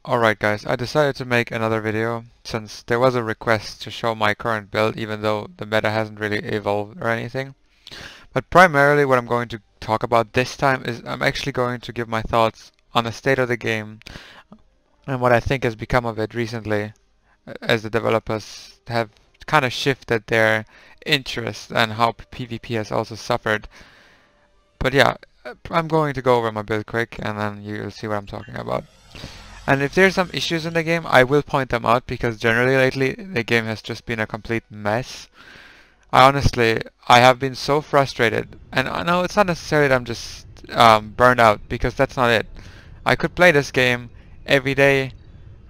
Alright guys, I decided to make another video since there was a request to show my current build even though the meta hasn't really evolved or anything. But primarily what I'm going to talk about this time is I'm actually going to give my thoughts on the state of the game and what I think has become of it recently as the developers have kind of shifted their interest and how PvP has also suffered. But yeah, I'm going to go over my build quick and then you'll see what I'm talking about. And if there's some issues in the game, I will point them out because generally lately the game has just been a complete mess. I have been so frustrated, and I know it's not necessarily that I'm just burned out because that's not it. I could play this game every day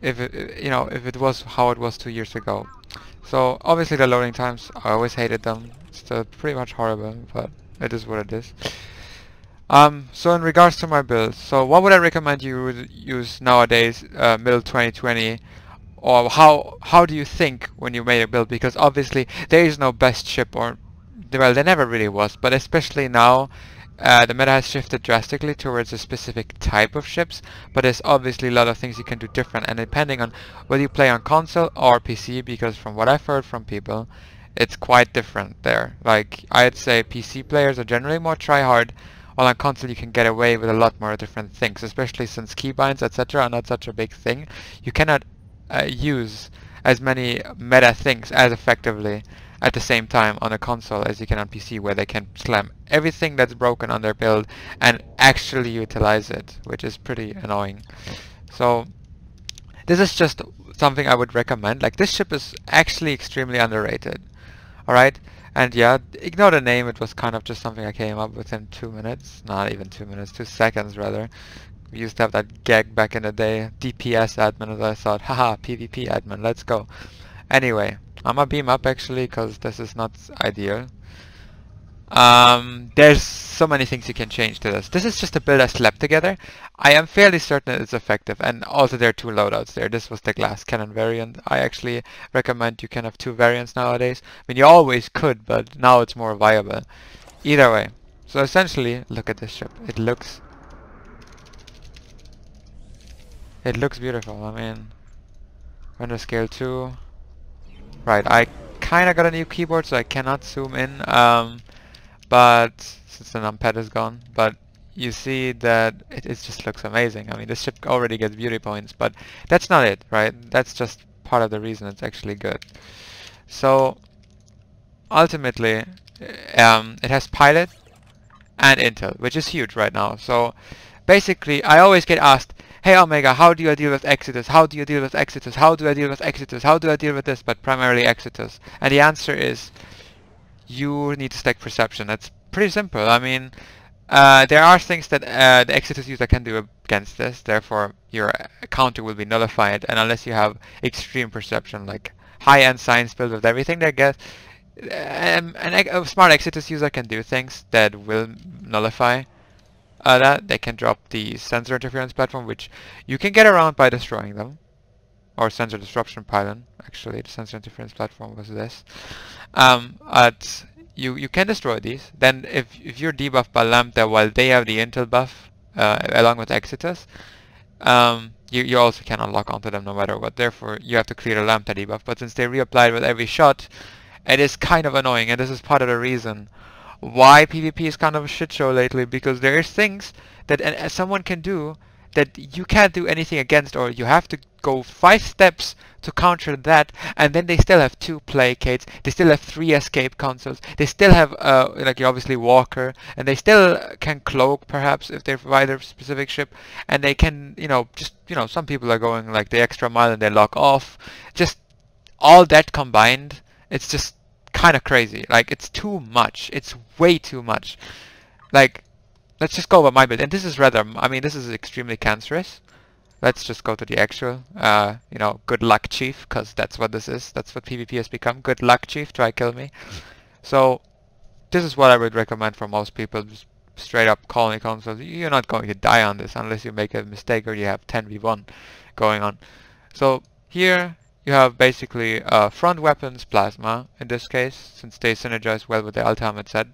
if if it was how it was 2 years ago. So obviously the loading times, I always hated them. It's still pretty much horrible, but it is what it is. So in regards to my build, so what would I recommend you would use nowadays, middle 2020, or how do you think when you made a build? Because obviously there is no best ship, or well, there never really was, but especially now, the meta has shifted drastically towards a specific type of ships, but there's obviously a lot of things you can do different, and depending on whether you play on console or PC, because from what I've heard from people, it's quite different there. Like, I'd say PC players are generally more try-hard, while on console you can get away with a lot more different things, especially since keybinds, etc. are not such a big thing. You cannot use as many meta things as effectively at the same time on a console as you can on PC, where they can slam everything that's broken on their build and actually utilize it, which is pretty annoying. So this is just something I would recommend. Like, this ship is actually extremely underrated. Alright? And yeah, ignore the name, it was kind of just something I came up with in 2 minutes. Not even 2 minutes, 2 seconds rather. We used to have that gag back in the day, DPS admin, and I thought, haha, PvP admin, let's go. Anyway, I'm gonna beam up actually, because this is not ideal. There's so many things you can change to this. This is just a build I slapped together. I am fairly certain it's effective, and also there are two loadouts there. This was the glass cannon variant. I actually recommend you can have two variants nowadays. I mean, you always could, but now it's more viable. Either way. So essentially, look at this ship. It looks beautiful. I mean, render scale 2. Right, I kinda got a new keyboard, so I cannot zoom in. But since the numpad is gone, but you see that it just looks amazing. I mean, this ship already gets beauty points, but that's not it, right? That's just part of the reason it's actually good. So ultimately, it has pilot and intel, which is huge right now. So basically, I always get asked, hey Omega, how do I deal with Exodus? How do you deal with Exodus? How do I deal with Exodus? How do I deal with this? But primarily Exodus. And the answer is, you need to stack perception. That's pretty simple. I mean, there are things that the Exodus user can do against this, therefore your counter will be nullified, and unless you have extreme perception, like high-end science build with everything they get, a smart Exodus user can do things that will nullify that. They can drop the sensor interference platform, which you can get around by destroying them. Or sensor disruption pylon. Actually, the sensor interference platform was this. You can destroy these. Then if you're debuffed by Lambda while they have the intel buff along with Exodus, you also cannot lock onto them no matter what. Therefore, you have to clear the Lambda debuff. But since they reapply it with every shot, it is kind of annoying, and this is part of the reason why PvP is kind of a shit show lately, because there is things that someone can do that you can't do anything against, or you have to go 5 steps to counter that, and then they still have 2 placates, they still have 3 escape consoles, they still have like obviously Walker, and they still can cloak perhaps if they provide a specific ship, and they can just some people are going like the extra mile and they lock off. Just all that combined, it's just kind of crazy. Like, it's too much. It's way too much. Like, let's just go over my build. And this is rather, I mean, this is extremely cancerous. Let's just go to the actual, good luck chief, because that's what this is. That's what PvP has become. Good luck chief, try kill me. So, this is what I would recommend for most people. Just straight up colony consoles. You're not going to die on this unless you make a mistake or you have 10v1 going on. So, here you have basically front weapons, plasma in this case, since they synergize well with the ultimate set.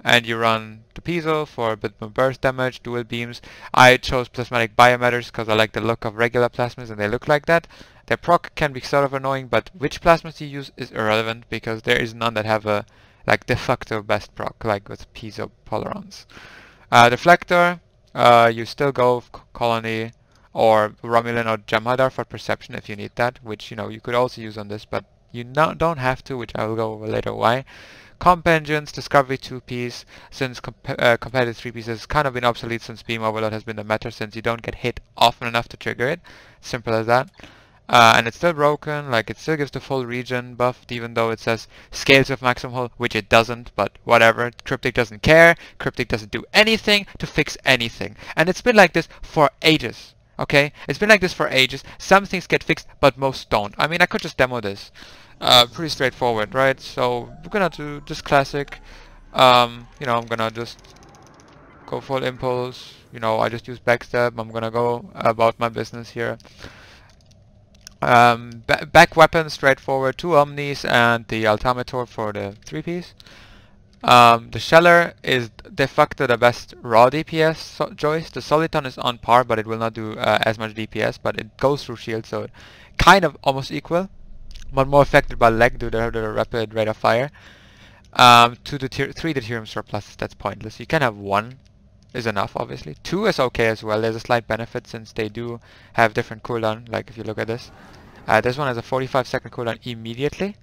and you run the piezo for a bit more burst damage, dual beams. I chose plasmatic biomatters because I like the look of regular plasmas and they look like that. Their proc can be sort of annoying, but which plasmas you use is irrelevant because there is none that have a like de facto best proc, like with piezo polarons. Deflector, you still go colony or Romulan or Jem'Hadar for perception if you need that, which you could also use on this, but you don't have to, which I will go over later why. Comp engines, Discovery 2-piece, since competitive 3-piece has kind of been obsolete since Beam Overload has been the meta, since you don't get hit often enough to trigger it. Simple as that. And it's still broken, like it still gives the full regen buff, even though it says scales of maximum hull, which it doesn't, but whatever. Cryptic doesn't care, Cryptic doesn't do anything to fix anything. And it's been like this for ages, okay? It's been like this for ages. Some things get fixed, but most don't. I mean, I could just demo this. Pretty straightforward, right? So we're gonna do this classic. I'm gonna just go full impulse. I just use backstab. I'm gonna go about my business here. Back weapon, straightforward, 2 Omnis and the Altimeter for the 3-piece. The Sheller is de facto the best raw DPS choice. The Soliton is on par, but it will not do as much DPS, but it goes through shield, so it kind of almost equal, but more affected by leg due to the rapid rate of fire. To the 3 deuterium surplus, that's pointless. You can have 1 is enough, obviously. 2 is okay as well. There's a slight benefit since they do have different cooldown, like if you look at this. This one has a 45-second cooldown immediately,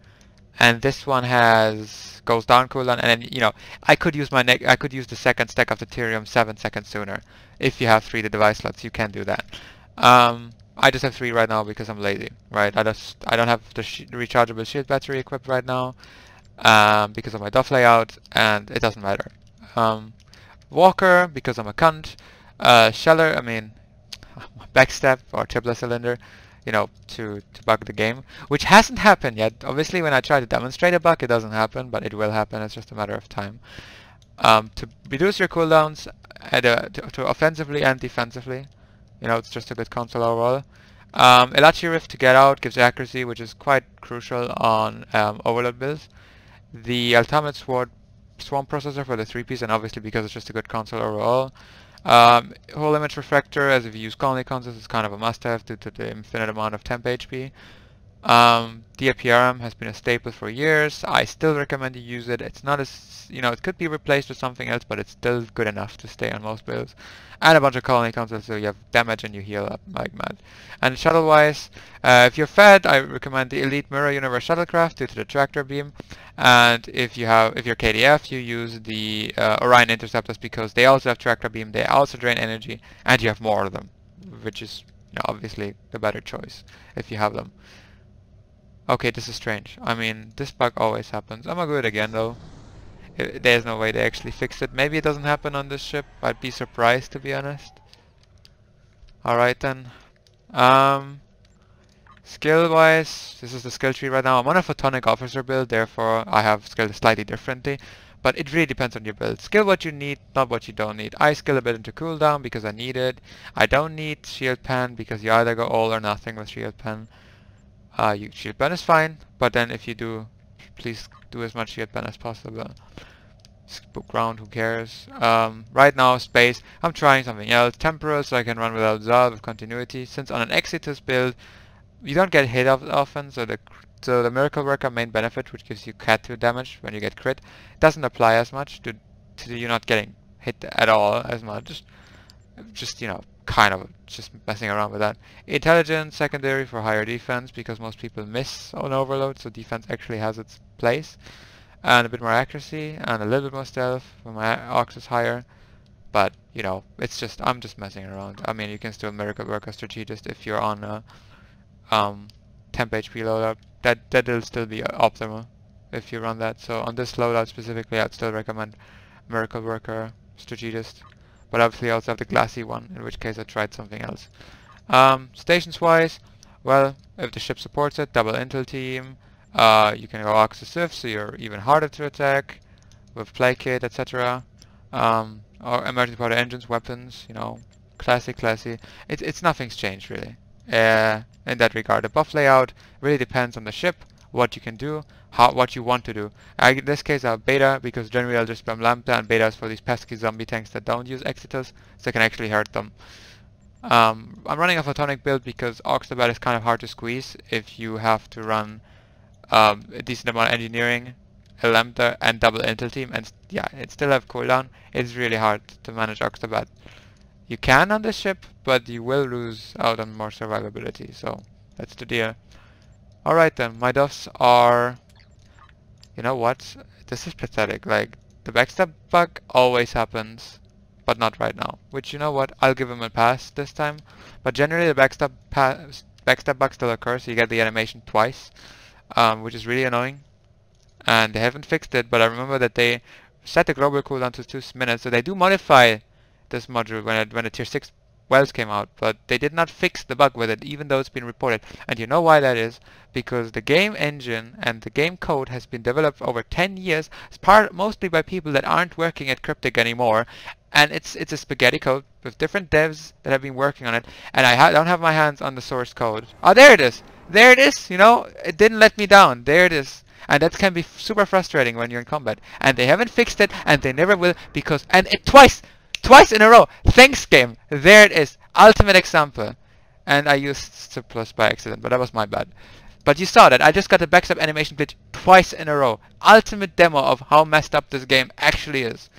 and this one goes down cooldown, and then I could use the second stack of deuterium 7 seconds sooner. If you have 3 the device slots, you can do that. I just have 3 right now because I'm lazy, right? I don't have the rechargeable shield battery equipped right now because of my DOF layout, and it doesn't matter. Walker because I'm a cunt. Sheller, I mean, backstab or triplet cylinder, to bug the game, which hasn't happened yet. Obviously, when I try to demonstrate a bug, it doesn't happen, but it will happen. It's just a matter of time. To reduce your cooldowns, to offensively and defensively, it's just a good console overall. Elachi Rift to get out gives accuracy, which is quite crucial on overload builds. The Ultimate Sword Swarm Processor for the 3-piece, and obviously because it's just a good console overall. Whole Image Refractor, as if you use colony consoles, is kind of a must-have due to the infinite amount of temp HP. DPRM has been a staple for years. I still recommend you use it. It's not as, it could be replaced with something else, but it's still good enough to stay on most builds. And a bunch of colony consoles, so you have damage and you heal up like mad. And shuttle-wise, if you're fed, I recommend the Elite Mirror Universe Shuttlecraft due to the tractor beam. And if you're KDF, you use the Orion Interceptors because they also have tractor beam, they also drain energy, and you have more of them, which is obviously the better choice if you have them. Okay, this is strange. I mean, this bug always happens. I'm gonna do it again though. There's no way they actually fixed it. Maybe it doesn't happen on this ship. I'd be surprised, to be honest. Alright then. Skill-wise, this is the skill tree right now. I'm on a Photonic Officer build, therefore I have skilled slightly differently. But it really depends on your build. Skill what you need, not what you don't need. I skill a bit into cooldown because I need it. I don't need Shield Pen because you either go all or nothing with Shield Pen. Shield Pen is fine, but then if you do, please do as much Shield Pen as possible. Book ground, who cares? Right now, space. I'm trying something else. Temporal, so I can run without Zal with continuity. Since on an Exitus build, you don't get hit often, so the Miracle Worker main benefit, which gives you Cat 2 damage when you get crit, doesn't apply as much to you not getting hit at all as much. Just kind of just messing around with that. Intelligence secondary for higher defense because most people miss on overload, so defense actually has its place. And a bit more accuracy and a little bit more stealth when my Ox is higher. But it's just I'm just messing around. I mean, you can still Miracle Worker Strategist if you're on a temp HP loadout. That'll still be optimal if you run that. So on this loadout specifically, I'd still recommend Miracle Worker Strategist. But obviously I also have the glassy one, in which case I tried something else. Stations wise, well, if the ship supports it, double intel team. You can go Ox Civ, so you're even harder to attack with Play Kit, etc. Or emergency powder engines, weapons, classy. It's nothing's changed really. In that regard, the buff layout really depends on the ship, what you can do, what you want to do. In this case I have beta because generally I'll just spam Lambda, and beta is for these pesky zombie tanks that don't use Exitus, so I can actually hurt them. I'm running a photonic build because Oxabat is kind of hard to squeeze if you have to run a decent amount of engineering, a Lambda, and double Intel team, and yeah, it still have cooldown. It's really hard to manage Oxabat. You can on this ship, but you will lose out on more survivability, so that's the deal. Alright then, my duffs are... You know what? This is pathetic. Like, the backstab bug always happens, but not right now. Which, you know what? I'll give him a pass this time. But generally the backstab bug still occurs, so you get the animation twice, which is really annoying. And they haven't fixed it, but I remember that they set the global cooldown to 2 minutes, so they do modify this module when the tier 6 wells came out, but they did not fix the bug with it, even though it's been reported. And you know why that is? Because the game engine and the game code has been developed over 10 years, mostly by people that aren't working at Cryptic anymore, and it's a spaghetti code with different devs that have been working on it, and I don't have my hands on the source code. Oh, there it is! There it is! You know, it didn't let me down. There it is. And that can be super frustrating when you're in combat. And they haven't fixed it, and they never will, because... And it twice in a row! Thanks, game! There it is! Ultimate example. And I used surplus by accident, but that was my bad. But you saw that, I just got a backstab animation glitch twice in a row. Ultimate demo of how messed up this game actually is.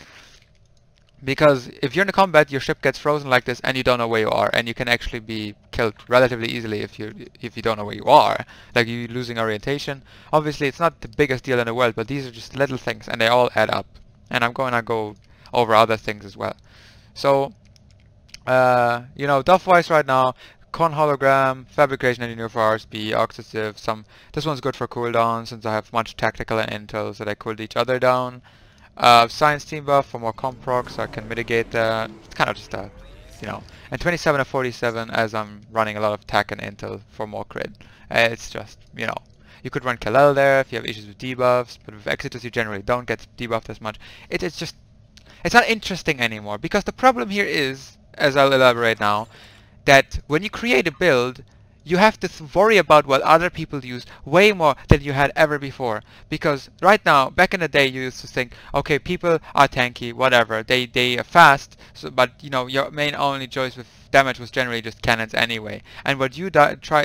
Because if you're in a combat, your ship gets frozen like this and you don't know where you are, and you can actually be killed relatively easily if you don't know where you are. Like you losing orientation. Obviously it's not the biggest deal in the world, but these are just little things and they all add up. And I'm going to go over other things as well. So, you know, Duff-wise right now, Con Hologram, Fabrication Engineer for RSB, Oxysive, this one's good for cooldown since I have much tactical and intel, so they cooled each other down. Science Team Buff for more comp proc, so I can mitigate that. It's kind of just a, you know. And 27 and 47 as I'm running a lot of tech and intel for more crit. It's just, you know. You could run Kalel there if you have issues with debuffs, but with Exitus you generally don't get debuffed as much. It's just, it's not interesting anymore, because the problem here is, as I'll elaborate now, that when you create a build, you have to worry about what other people use way more than you had ever before. Because right now, back in the day, you used to think, okay, people are tanky, whatever, they are fast, so, but you know, your main only choice with damage was generally just cannons anyway. And what you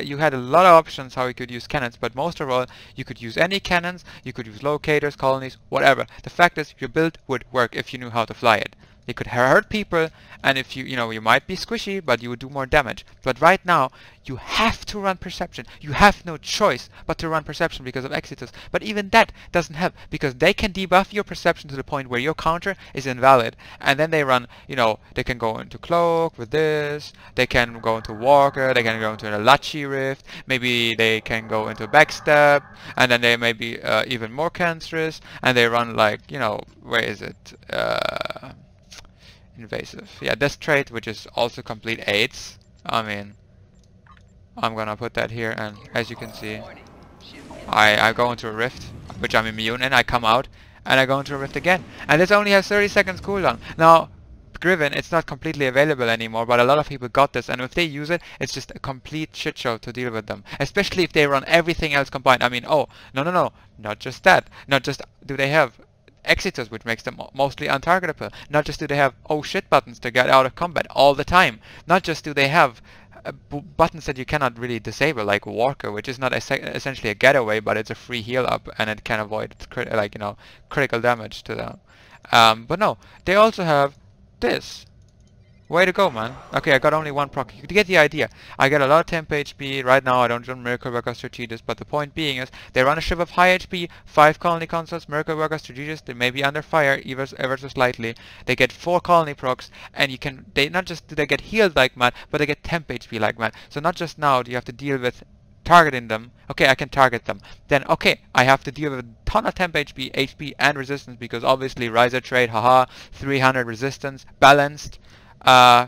you had a lot of options how you could use cannons, but most of all, you could use any cannons, you could use locators, colonies, whatever. The fact is, your build would work if you knew how to fly it. You could hurt people, and if you know, you might be squishy, but you would do more damage. But right now, you have to run Perception. You have no choice but to run Perception because of Exitus. But even that doesn't help, because they can debuff your Perception to the point where your counter is invalid. And then they run, you know, they can go into Cloak with this, they can go into Walker, they can go into an Alachi Rift, maybe they can go into Backstab, and then they may be even more cancerous, and they run like, you know, where is it? Invasive. Yeah, this trait, which is also complete 8s. I mean, I'm gonna put that here, and as you can see, I go into a rift, which I'm immune in, I come out, and I go into a rift again. And this only has 30 seconds cooldown. Now, Griven, it's not completely available anymore, but a lot of people got this, and if they use it, it's just a complete shit show to deal with them. Especially if they run everything else combined. I mean, oh, no, not just that. Not just do they have Exitus, which makes them mostly untargetable. Not just do they have oh shit buttons to get out of combat all the time. Not just do they have buttons that you cannot really disable, like Walker, which is not essentially a getaway, but it's a free heal up, and it can avoid like, you know, critical damage to them. But no, they also have this. Way to go, man. Okay, I got only one proc. You get the idea. I get a lot of temp HP. Right now I don't run Miracle Worker Strategist, but the point being is they run a ship of high HP, 5 colony consoles, Miracle Worker Strategist, they may be under fire ever so slightly. They get 4 colony procs, and you can, they not just do they get healed like mad, but they get temp HP like mad. So not just now do you have to deal with targeting them. Okay, I can target them. Then okay, I have to deal with a ton of temp HP, and resistance, because obviously Riser trait, haha, 300 resistance, balanced.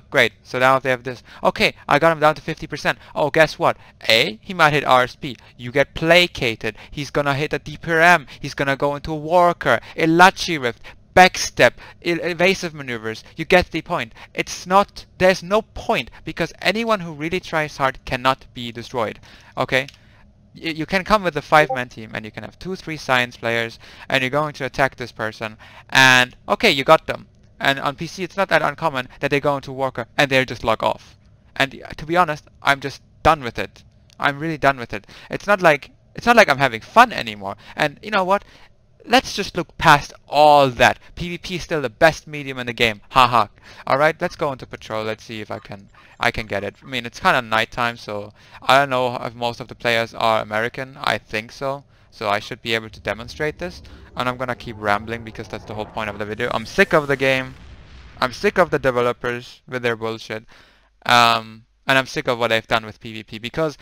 Great. So now they have this. Okay, I got him down to 50%. Oh, guess what? A, he might hit RSP. You get placated. He's gonna hit a DPRM. He's gonna go into a Walker, Elachi Rift, Backstep, evasive maneuvers. You get the point. It's not, there's no point, because anyone who really tries hard cannot be destroyed. Okay? you can come with a 5-man team and you can have 2-3 science players and you're going to attack this person and okay, you got them. And on PC it's not that uncommon that they go into Walker and they'll just log off. And to be honest, I'm just done with it. I'm really done with it. It's not like I'm having fun anymore. And you know what? Let's just look past all that. PvP is still the best medium in the game. Haha. Alright, let's go into patrol. Let's see if I can get it. I mean, it's kind of nighttime, so I don't know if most of the players are American. I think so. So I should be able to demonstrate this. And I'm gonna keep rambling because that's the whole point of the video. I'm sick of the game. I'm sick of the developers with their bullshit. And I'm sick of what they've done with PvP because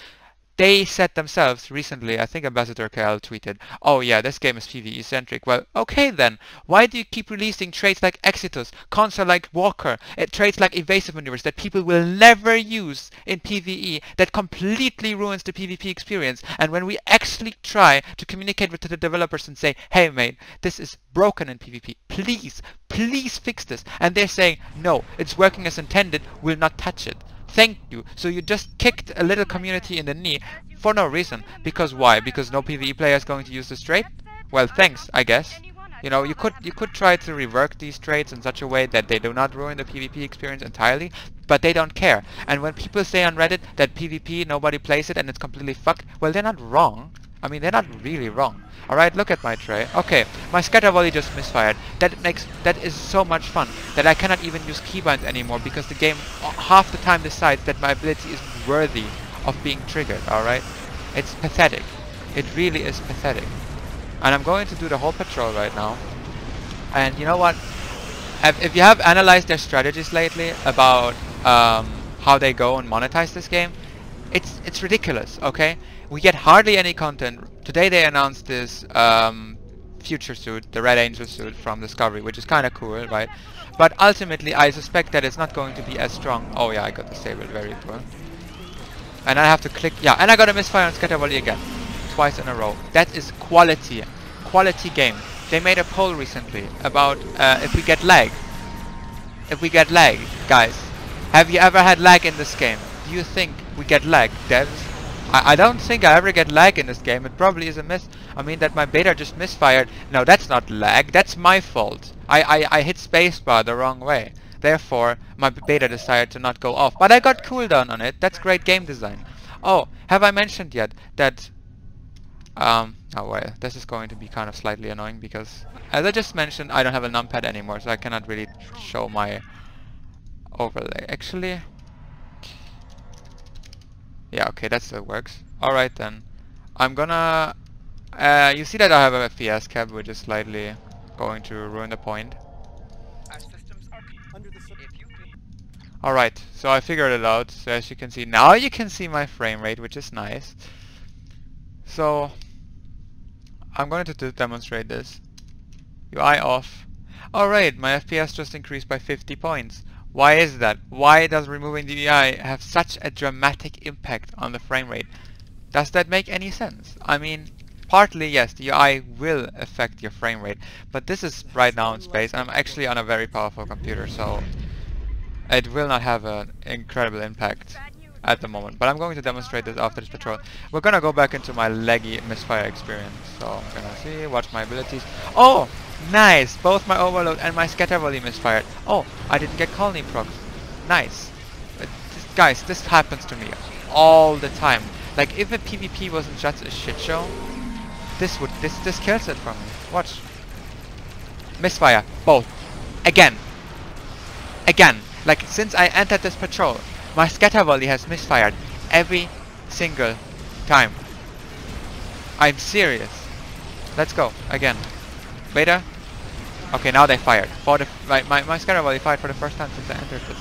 they said themselves recently, I think Ambassador KL tweeted, oh yeah, this game is PvE centric. Well, okay then, why do you keep releasing traits like Exitus, Consul like Walker, traits like evasive maneuvers that people will never use in PvE that completely ruins the PvP experience? And when we actually try to communicate with the developers and say, hey mate, this is broken in PvP, please fix this. And they're saying, no, it's working as intended, we'll not touch it. Thank you. So you just kicked a little community in the knee for no reason. Because why? Because no PvE player is going to use this trait? Well, thanks, I guess. You know, you could try to rework these traits in such a way that they do not ruin the PvP experience entirely, but they don't care. And when people say on Reddit that PvP nobody plays it and it's completely fucked, well, they're not wrong. I mean, they're not really wrong. Alright, look at my tray. Okay, my scatter volley just misfired. That is so much fun that I cannot even use keybinds anymore because the game half the time decides that my ability isn't worthy of being triggered, alright? It's pathetic. It really is pathetic. And I'm going to do the whole patrol right now. And you know what? If you have analyzed their strategies lately about how they go and monetize this game, it's ridiculous, okay? We get hardly any content. Today they announced this future suit, the Red Angel suit from Discovery, which is kind of cool, right? But ultimately I suspect that it's not going to be as strong. Oh yeah, I got disabled, very poor. And I have to click, yeah, and I got a misfire on Scatter Volley again. Twice in a row. That is quality. Quality game. They made a poll recently about if we get lag. If we get lag, guys. Have you ever had lag in this game? Do you think we get lag, devs? I don't think I ever get lag in this game. It probably is a miss. I mean that my beta just misfired. No, that's not lag. That's my fault. I hit spacebar the wrong way. Therefore, my beta decided to not go off. But I got cooldown on it. That's great game design. Oh, have I mentioned yet that... oh well, this is going to be kind of slightly annoying because, as I just mentioned, I don't have a numpad anymore, so I cannot really show my overlay. Actually... yeah, okay, that still works. Alright then. I'm gonna... you see that I have a FPS cap, which is slightly going to ruin the point. Alright, so I figured it out. So as you can see, now you can see my frame rate, which is nice. So, I'm going to demonstrate this. UI off. Alright, my FPS just increased by 50 points. Why is that? Why does removing the UI have such a dramatic impact on the frame rate? Does that make any sense? I mean, partly yes, the UI will affect your frame rate, but this is right now in space, and I'm actually on a very powerful computer, so it will not have an incredible impact at the moment. But I'm going to demonstrate this after this patrol. We're gonna go back into my laggy misfire experience. So I'm gonna see, watch my abilities. Oh! Nice! Both my overload and my scatter volley misfired. Oh, I didn't get colony procs. Nice. Guys, this happens to me all the time. Like if a PvP wasn't just a shit show, this kills it for me. Watch. Misfire. Both. Again. Like since I entered this patrol, my scatter volley has misfired every single time. I'm serious. Let's go again. Beta. Okay, now they fired. For the my scatter volley fired for the first time since I entered this.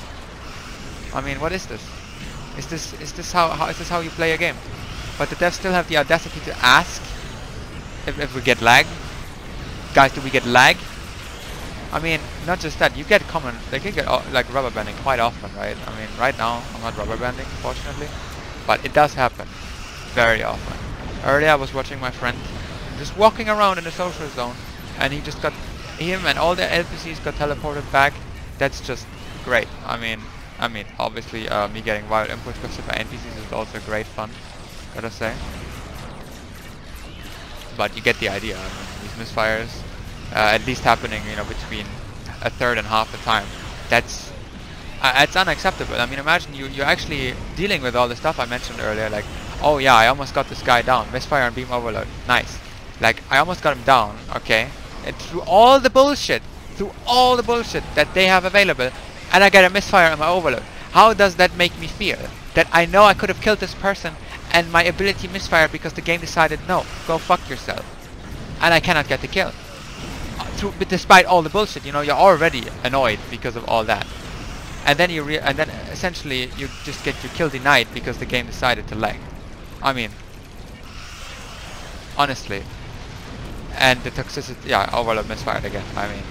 I mean, what is this? Is this how you play a game? But the devs still have the audacity to ask if we get lag. Guys, do we get lag? I mean, not just that. You get common. They can get like rubber banding quite often, right? I mean, right now I'm not rubber banding, fortunately, but it does happen very often. Earlier I was watching my friend just walking around in the social zone, and he just got him and all the NPCs got teleported back. That's just great. I mean, obviously me getting wild inputs because of NPCs is also great fun, gotta say. but you get the idea. I mean, these misfires, at least happening, you know, between a third and half the time. That's unacceptable. I mean, imagine you're actually dealing with all the stuff I mentioned earlier, like, oh yeah, I almost got this guy down, misfire and beam overload, nice. Like, I almost got him down, okay, and through all the bullshit that they have available, and I get a misfire on my overload. How does that make me feel? That I know I could have killed this person, and my ability misfired because the game decided, no, go fuck yourself, and I cannot get the kill. But despite all the bullshit, you know, you're already annoyed because of all that. And then essentially you just get your kill denied because the game decided to lag. I mean, honestly. And the toxicity, yeah, overload misfired again. I mean,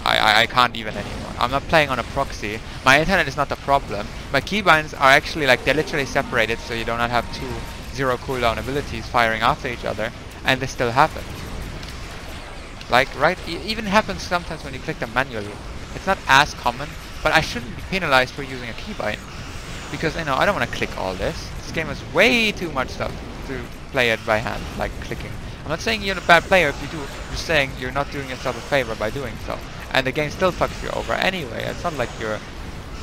I can't even anymore. I'm not playing on a proxy. My internet is not the problem. My keybinds are actually like, they're literally separated, so you do not have two 0 cooldown abilities firing after each other, and they still happen. Like, right, it even happens sometimes when you click them manually. It's not as common, but I shouldn't be penalized for using a keybind. Because, you know, I don't want to click all this. This game has way too much stuff to play it by hand, like clicking. I'm not saying you're a bad player if you do, I'm just saying you're not doing yourself a favor by doing so. And the game still fucks you over anyway. It's not like you're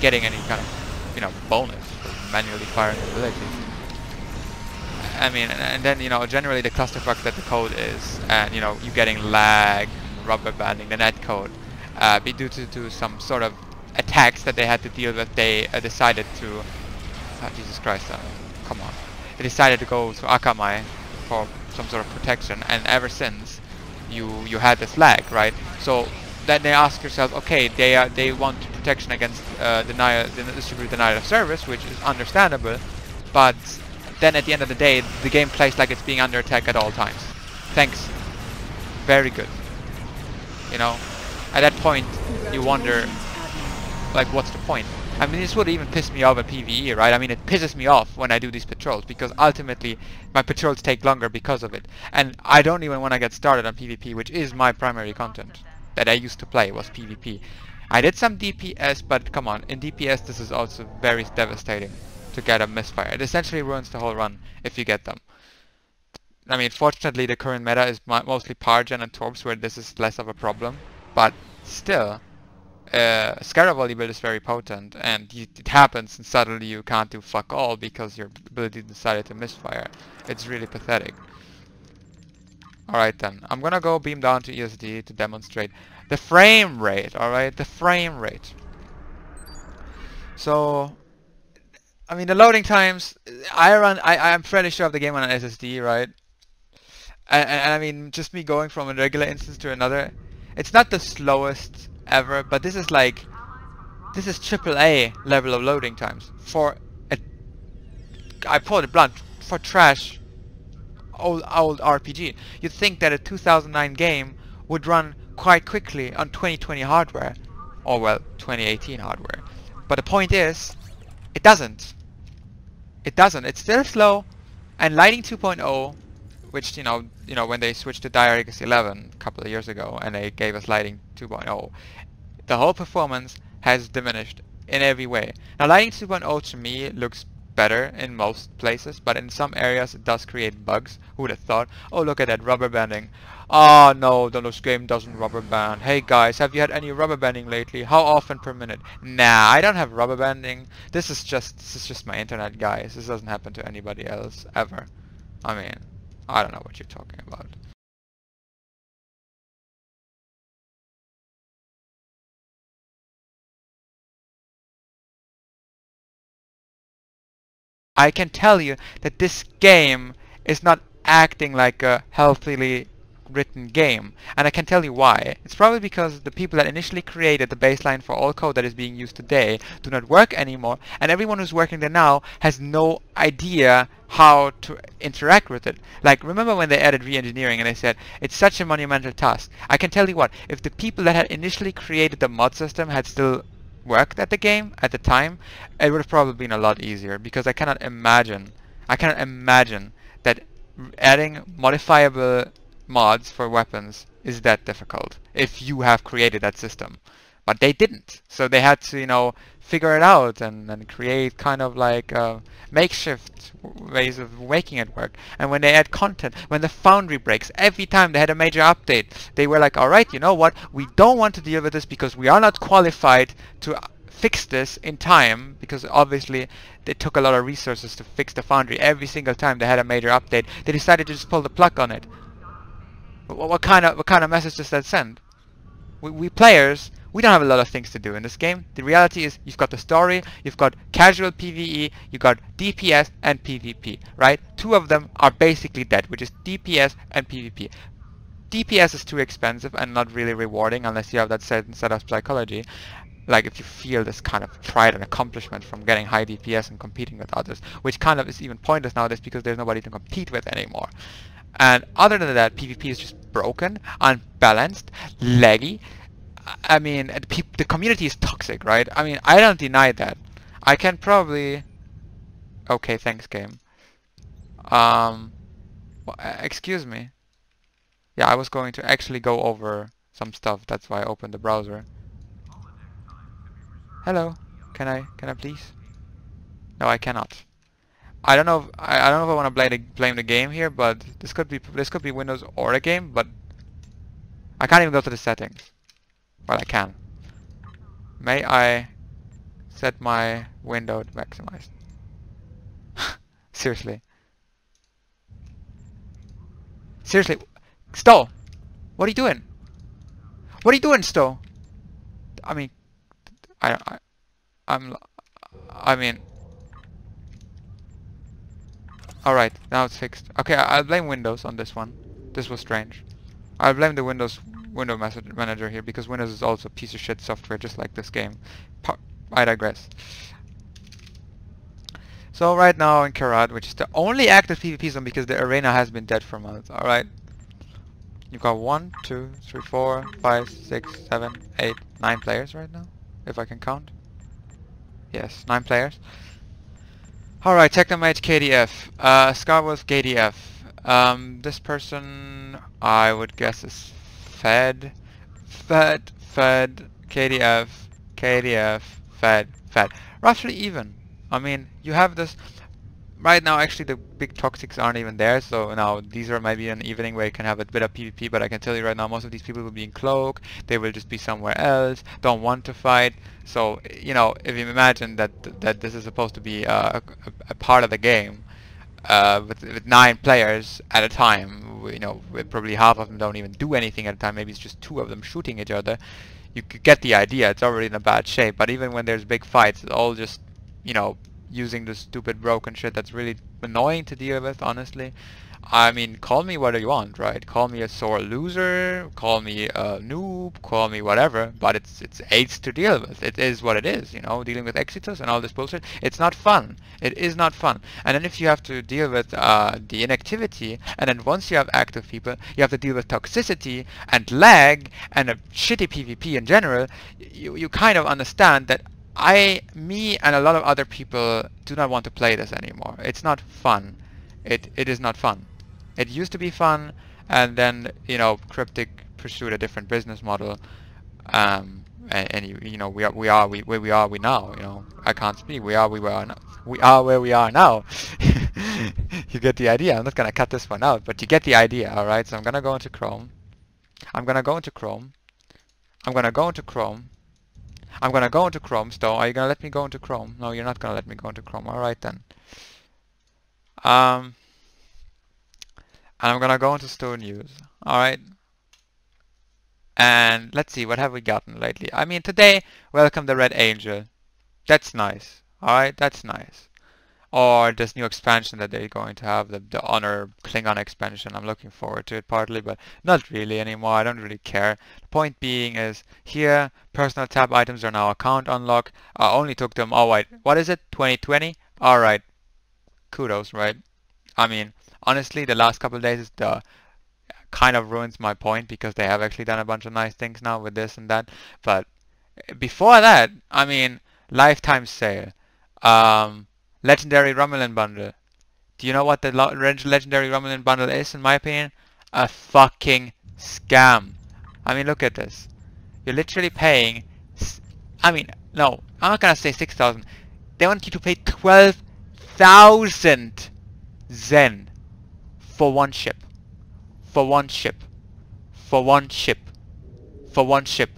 getting any kind of, you know, bonus for manually firing abilities. I mean, and then, you know, generally the clusterfuck that the code is, and, you know, you getting lag, rubber banding the netcode, be due to some sort of attacks that they had to deal with. They decided to, oh, Jesus Christ, come on. They decided to go to Akamai for some sort of protection, and ever since, you had this lag, right? So then they ask yourself, okay, they want protection against distributed denial of service, which is understandable, but then at the end of the day, the game plays like it's being under attack at all times. Thanks. Very good. You know, at that point, you wonder, like, what's the point? I mean, this would even piss me off at PvE, right? I mean, it pisses me off when I do these patrols, because ultimately, my patrols take longer because of it. And I don't even want to get started on PvP, which is my primary content that I used to play, was PvP. I did some DPS, but come on, in DPS this is also very devastating to get a misfire. It essentially ruins the whole run if you get them. I mean, fortunately the current meta is mostly Powergen and Torps, where this is less of a problem, but still, Scarab Volley build is very potent, and it happens and suddenly you can't do fuck all because your ability decided to misfire. It's really pathetic. Alright then, I'm gonna go beam down to ESD to demonstrate the frame rate, alright? The frame rate. So, I mean, the loading times, I'm fairly sure of the game on an SSD, right? And I mean, just me going from a regular instance to another, it's not the slowest ever, but this is like, this is AAA level of loading times for I put it blunt, for trash old RPG. You'd think that a 2009 game would run quite quickly on 2020 hardware, or well, 2018 hardware. But the point is, it doesn't. It doesn't. It's still slow, and Lighting 2.0, which you know when they switched to DirectX 11 a couple of years ago, and they gave us Lighting 2.0, the whole performance has diminished in every way. Now, Lighting 2.0 to me looks better in most places, but in some areas it does create bugs. Who would have thought? Oh, look at that rubber banding. Oh no, this game doesn't rubber band. Hey guys, have you had any rubber banding lately? How often per minute? Nah, I don't have rubber banding. This is just my internet, guys. This doesn't happen to anybody else ever. I mean, I don't know what you're talking about. I can tell you that this game is not acting like a healthily written game, and I can tell you why. It's probably because the people that initially created the baseline for all code that is being used today do not work anymore, and everyone who's working there now has no idea how to interact with it. Like, remember when they added re-engineering and they said it's such a monumental task? I can tell you what, if the people that had initially created the mod system had still worked at the game at the time, it would have probably been a lot easier, because I cannot imagine that adding modifiable mods for weapons is that difficult if you have created that system. But they didn't. So they had to, you know, figure it out and create kind of like makeshift ways of making it work. And when they add content, when the foundry breaks, every time they had a major update, they were like, alright, you know what, we don't want to deal with this because we are not qualified to fix this in time, because obviously it took a lot of resources to fix the foundry. Every single time they had a major update, they decided to just pull the plug on it. What kind of message does that send? We players, we don't have a lot of things to do in this game. The reality is you've got the story, you've got casual PvE, you've got DPS and PvP, right? Two of them are basically dead, which is DPS and PvP. DPS is too expensive and not really rewarding unless you have that certain set of psychology. Like if you feel this kind of pride and accomplishment from getting high DPS and competing with others, which kind of is even pointless nowadays because there's nobody to compete with anymore. And other than that, PvP is just broken, unbalanced, laggy. I mean, the community is toxic, right? I mean, I don't deny that. I can probably... Okay, thanks, game. Excuse me. Yeah, I was going to actually go over some stuff. That's why I opened the browser. Hello. Can I please? No, I cannot. I don't know if I want to blame the game here, but this could be Windows or a game, but I can't even go to the settings. Well, I can. May I set my window to maximize? Seriously. Seriously. Sto! What are you doing? What are you doing, Sto? I mean, I mean... Alright, now it's fixed. Okay, I'll blame Windows on this one. This was strange. I'll blame the window manager here, because Windows is also a piece of shit software just like this game. I digress. So right now in Kyrat, which is the only active PvP zone because the arena has been dead for months, alright? You've got 1, 2, 3, 4, 5, 6, 7, 8, 9 players right now, if I can count. Yes, 9 players. Alright, Technomage KDF. Scarworth KDF. This person, I would guess, is Fed, KDF, Fed. Roughly even. I mean, you have this... Right now, actually, the big toxics aren't even there, so now these are maybe an evening where you can have a bit of PvP, but I can tell you right now, most of these people will be in Cloak, they will just be somewhere else, don't want to fight. So, you know, if you imagine that this is supposed to be a part of the game, with 9 players at a time, you know, probably half of them don't even do anything at a time, maybe it's just 2 of them shooting each other, you could get the idea, it's already in a bad shape. But even when there's big fights, it's all just, you know, using the stupid broken shit that's really annoying to deal with, honestly. I mean, call me whatever you want, right? Call me a sore loser, call me a noob, call me whatever, but it's AIDS to deal with. It is what it is, you know, dealing with Exitus and all this bullshit. It's not fun. It is not fun. And then if you have to deal with the inactivity, and then once you have active people, you have to deal with toxicity and lag and a shitty PvP in general, you kind of understand that me and a lot of other people do not want to play this anymore. It's not fun. It is not fun. It used to be fun, and then, you know, Cryptic pursued a different business model, and you know, we are where we are now. You know, I can't speak. We are where we are now. You get the idea. I'm not gonna cut this one out, but you get the idea. All right. So I'm gonna go into Chrome. I'm gonna go into Chrome. Sto, are you gonna let me go into Chrome? No, you're not gonna let me go into Chrome. All right then. And I'm gonna go into Sto News. Alright. And let's see, what have we gotten lately? I mean, today, welcome the Red Angel. That's nice. Alright, that's nice. Or this new expansion that they're going to have, the Honor Klingon expansion. I'm looking forward to it partly, but not really anymore. I don't really care. The point being is, here, personal tab items are now account unlock. Only took them, oh wait, what is it? 2020? Alright. Kudos, right? I mean, honestly, the last couple of days kind of ruins my point, because they have actually done a bunch of nice things now with this and that. But before that, I mean, lifetime sale, legendary Romulan bundle. Do you know what the legendary Romulan bundle is? In my opinion, a fucking scam. I mean, look at this. You're literally paying I mean, no, I'm not gonna say 6,000. They want you to pay 12,000 Zen for one ship. For one ship. For one ship. For one ship.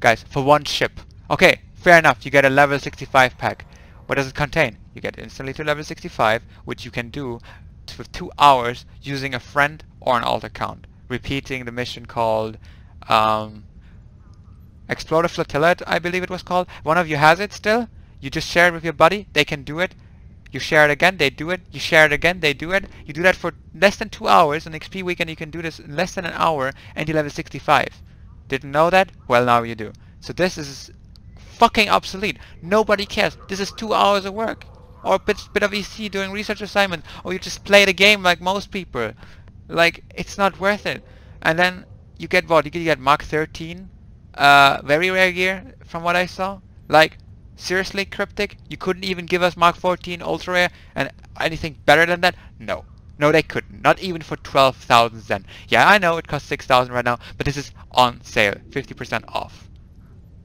Guys, for one ship. Okay, fair enough. You get a level 65 pack. What does it contain? You get instantly to level 65, which you can do for 2 hours using a friend or an alt account. Repeating the mission called Explode a Flotilla, I believe it was called. One of you has it still. You just share it with your buddy. They can do it. You share it again, they do it. You share it again, they do it. You do that for less than 2 hours. On XP weekend, you can do this in less than an hour until level 65. Didn't know that? Well, now you do. So this is fucking obsolete. Nobody cares. This is 2 hours of work. Or a bit of EC doing research assignment. Or you just play the game like most people. Like, it's not worth it. And then you get what? You get Mark 13. Very rare gear from what I saw. Like, seriously, Cryptic? You couldn't even give us Mark 14 ultra rare and anything better than that? No. No, they couldn't. Not even for 12,000 Zen. Yeah, I know it costs 6,000 right now, but this is on sale. 50% off.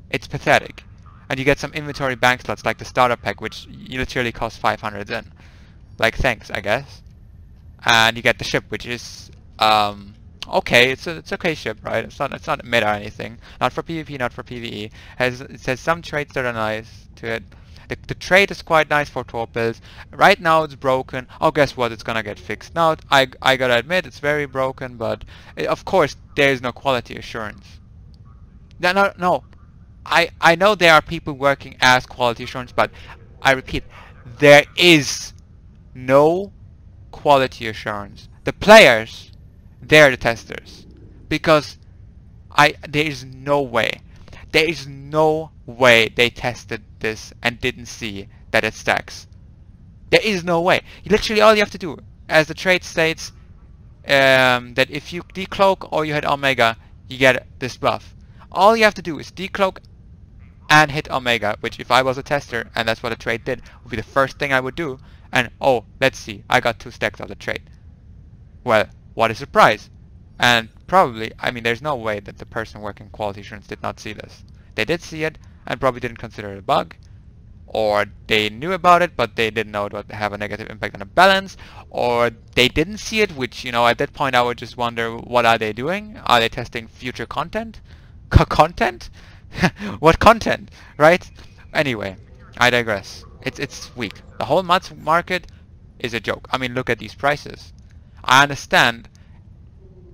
It's pathetic. And you get some inventory bank slots like the starter pack, which literally costs 500 Zen. Like, thanks, I guess. And you get the ship, which is okay. It's okay ship, right? It's not meta or anything. Not for PvP, not for PvE. It has some traits that are nice to it. The trait is quite nice for torpedoes. Right now it's broken. Oh, guess what? It's gonna get fixed. Now I gotta admit it's very broken, but of course there is no quality assurance. No. I know there are people working as quality assurance, but I repeat, there is no quality assurance. The players, they're the testers, because there is no way they tested this and didn't see that it stacks. There is no way. Literally all you have to do, as the trait states, that if you decloak or you hit Omega, you get this buff. All you have to do is decloak and hit Omega, which if I was a tester and that's what the trait did, would be the first thing I would do. And oh, let's see, I got 2 stacks of the trait. Well, what a surprise. And probably, I mean, there's no way that the person working quality assurance did not see this. They did see it and probably didn't consider it a bug, or they knew about it but they didn't know it would have a negative impact on the balance, or they didn't see it, which, you know, at that point I would just wonder, what are they doing? Are they testing future content? Content? What content, right? Anyway, I digress. It's weak. The whole mods market is a joke. I mean, look at these prices. I understand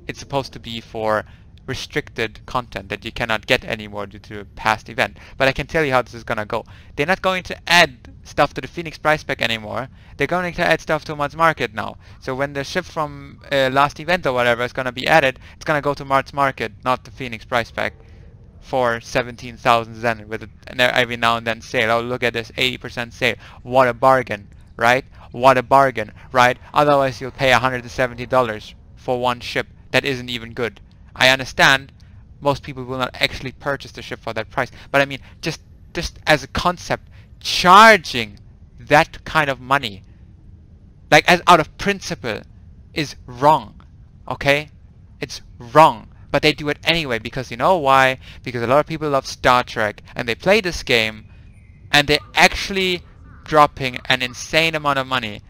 it's supposed to be for restricted content that you cannot get anymore due to a past event, but I can tell you how this is gonna go. They're not going to add stuff to the Phoenix price pack anymore. They're going to add stuff to mods market now. So when the ship from last event or whatever is gonna be added, it's gonna go to mods market, not the Phoenix price pack, for 17,000 Zen with every now and then sale. Oh, look at this 80% sale. What a bargain, right? What a bargain, right? Otherwise you'll pay $170 for one ship that isn't even good. I understand most people will not actually purchase the ship for that price, but I mean, just as a concept, charging that kind of money, like as out of principle, is wrong. Okay? It's wrong. But they do it anyway, because you know why? Because a lot of people love Star Trek and they play this game and they're actually dropping an insane amount of money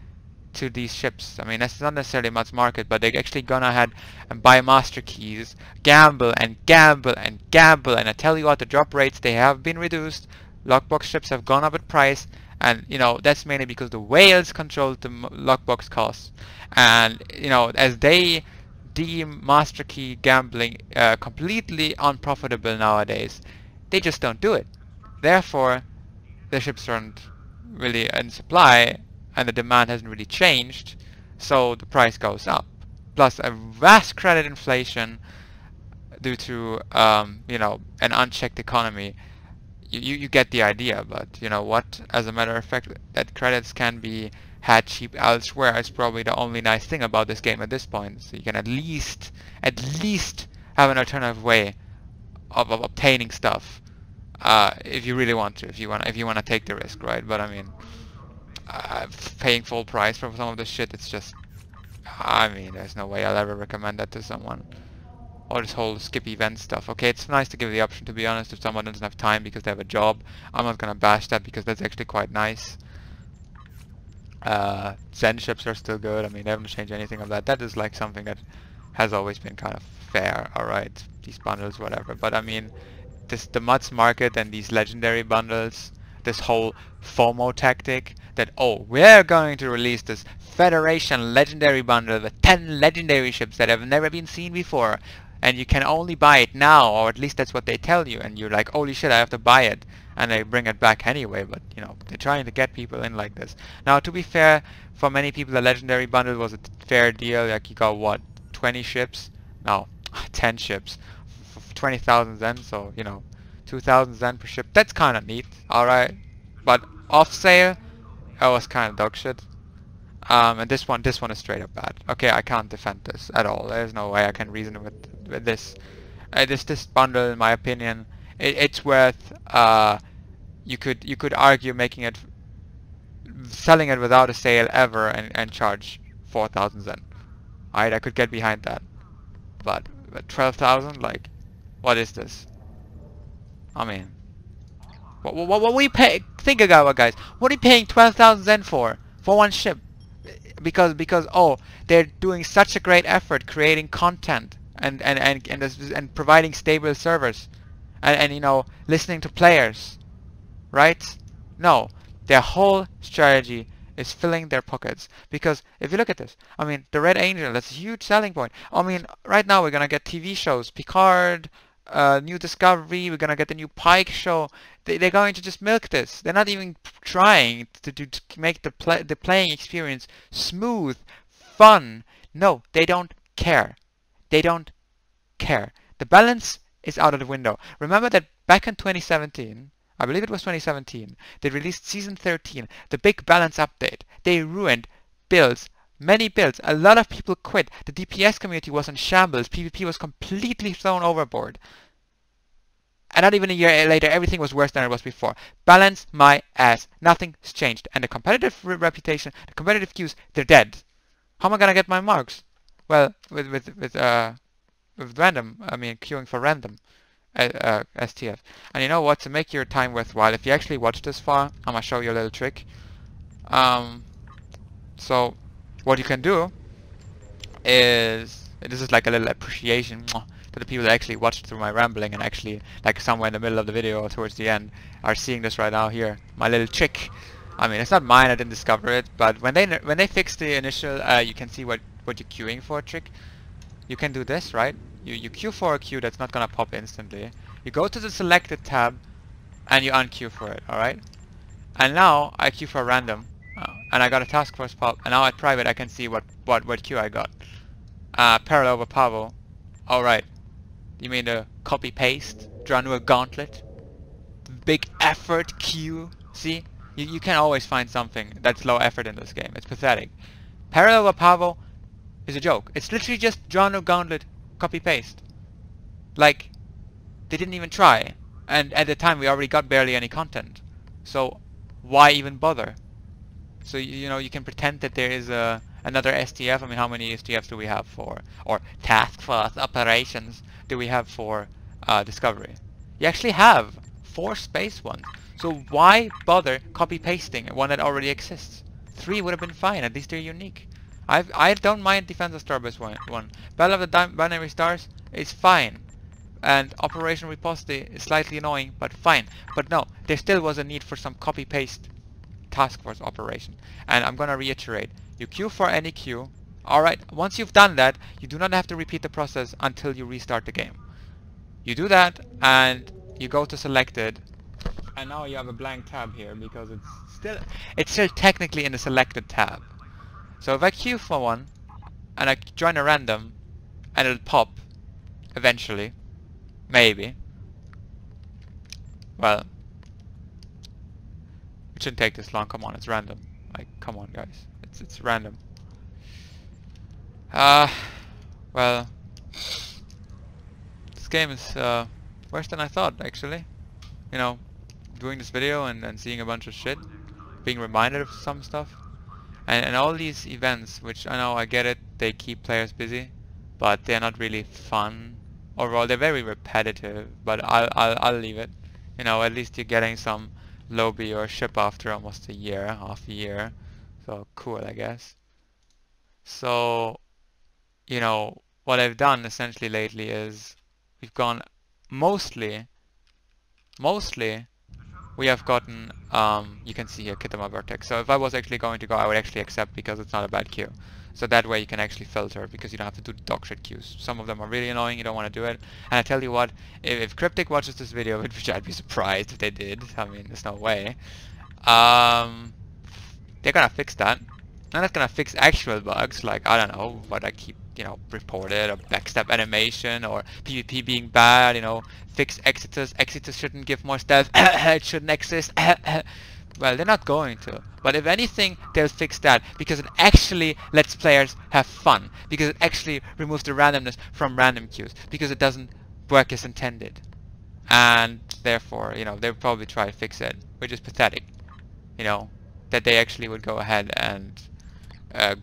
to these ships. I mean, that's not necessarily much market, but they're actually gonna ahead and buy master keys, gamble and gamble and gamble, and I tell you what, the drop rates, they have been reduced. Lockbox ships have gone up in price, and you know, that's mainly because the whales control the lockbox costs, and you know, as they deem master key gambling completely unprofitable nowadays, they just don't do it. Therefore, the ships aren't really in supply and the demand hasn't really changed, so the price goes up. Plus a vast credit inflation due to you know, an unchecked economy. You get the idea, but you know what? As a matter of fact, that credits can be had cheap elsewhere is probably the only nice thing about this game at this point. So you can at least have an alternative way of obtaining stuff if you really want to, if you want to take the risk, right? But I mean, paying full price for some of this shit, it's just, I mean, there's no way I'll ever recommend that to someone. or this whole skip event stuff. Okay, it's nice to give the option, to be honest, if someone doesn't have time because they have a job. I'm not gonna bash that because that's actually quite nice. Zen ships are still good. I mean, they haven't changed anything of that. That is like something that has always been kind of fair. Alright, these bundles, whatever. But I mean, the Muds market and these legendary bundles, this whole FOMO tactic that, oh, we're going to release this Federation legendary bundle with 10 legendary ships that have never been seen before, and you can only buy it now, or at least that's what they tell you, and you're like, holy shit, I have to buy it, and they bring it back anyway. But you know, they're trying to get people in like this. Now, to be fair, for many people the legendary bundle was a fair deal. Like, you got what, 20 ships? No, 10 ships for 20,000 Zen, so you know, 2,000 Zen per ship. That's kind of neat, alright. But off sale, that was kind of dog shit. And this one is straight up bad. Okay, I can't defend this at all. There's no way I can reason with this. This bundle, in my opinion, it's worth. You could argue making it, selling it without a sale ever, and charge 4,000 Zen. Alright, I could get behind that. But 12,000, like, what is this? I mean, what are you paying? Think about it, guys. What are you paying 12,000 Zen for one ship? Because oh, they're doing such a great effort creating content and providing stable servers, and you know, listening to players, right? No, their whole strategy is filling their pockets. Because if you look at this, I mean, the Red Angel, that's a huge selling point. I mean, right now we're gonna get TV shows, Picard, new Discovery, we're gonna get the new Pike show. They're going to just milk this. They're not even trying to make the playing experience smooth, fun. No, they don't care. They don't care. The balance is out of the window. Remember that back in 2017, I believe it was 2017, they released Season 13, the big balance update. They ruined builds. Many builds. A lot of people quit. The DPS community was in shambles. PvP was completely thrown overboard. And not even a year later, everything was worse than it was before. Balance my ass. Nothing's changed. And the competitive reputation, the competitive queues, they're dead. How am I gonna get my marks? Well, with random. I mean, queuing for random STF. And you know what? To make your time worthwhile, if you actually watch this far, I'm gonna show you a little trick. So what you can do is, this is like a little appreciation to the people that actually watched through my rambling and actually, like, somewhere in the middle of the video or towards the end, are seeing this right now here. My little trick. I mean, it's not mine, I didn't discover it, but when they fixed the initial, you can see what you're queuing for trick. You can do this, right? You queue for a queue that's not gonna pop instantly. You go to the selected tab and you unqueue for it, alright? And now I queue for random, and I got a task force pop, and now at private I can see what queue I got. Parallel over Pavo. Alright. You mean the copy paste? Dranua Gauntlet? Big effort queue? See? You can always find something that's low effort in this game. It's pathetic. Parallel over Pavo is a joke. It's literally just Dranua Gauntlet copy paste. Like, they didn't even try. And at the time we already got barely any content. So why even bother? So you know, you can pretend that there is another STF. I mean, how many STFs do we have for, or task force operations do we have for Discovery? You actually have 4 space ones. So why bother copy pasting one that already exists? 3 would have been fine. At least they're unique. I don't mind Defense of Starbase one. Battle of the Binary Stars is fine. And Operation Riposte is slightly annoying, but fine. But no, there still was a need for some copy-paste task force operation. And I'm gonna reiterate, you queue for any queue. Alright, once you've done that, you do not have to repeat the process until you restart the game. You do that, and you go to selected, and now you have a blank tab here, because it's still technically in the selected tab. So if I queue for one, and I join a random, and it'll pop, eventually. Maybe. Well, it shouldn't take this long. Come on, it's random. Like, come on, guys. It's random. Well, this game is worse than I thought, actually. You know, doing this video and seeing a bunch of shit, being reminded of some stuff, and all these events, which I know, I get it, they keep players busy, but they're not really fun. Overall, they're very repetitive, but I'll leave it. You know, at least you're getting some lobby or ship after almost a year, half a year. So cool, I guess. So, you know, what I've done essentially lately is we've gone mostly we have gotten, you can see here, Kitama Vertex. So if I was actually going to go, I would actually accept because it's not a bad queue. So that way you can actually filter because you don't have to do dog shit queues. Some of them are really annoying, you don't want to do it. And I tell you what, if Cryptic watches this video, which I'd be surprised if they did, I mean, there's no way, they're gonna fix that. They're not gonna fix actual bugs, like, I don't know, what I keep, you know, reported, or backstab animation, or PvP being bad, you know, fix Exitus. Exitus shouldn't give more stealth, it shouldn't exist. Well, they're not going to. But if anything, they'll fix that, because it actually lets players have fun, because it actually removes the randomness from random queues, because it doesn't work as intended. And therefore, you know, they'll probably try to fix it, which is pathetic, you know, that they actually would go ahead and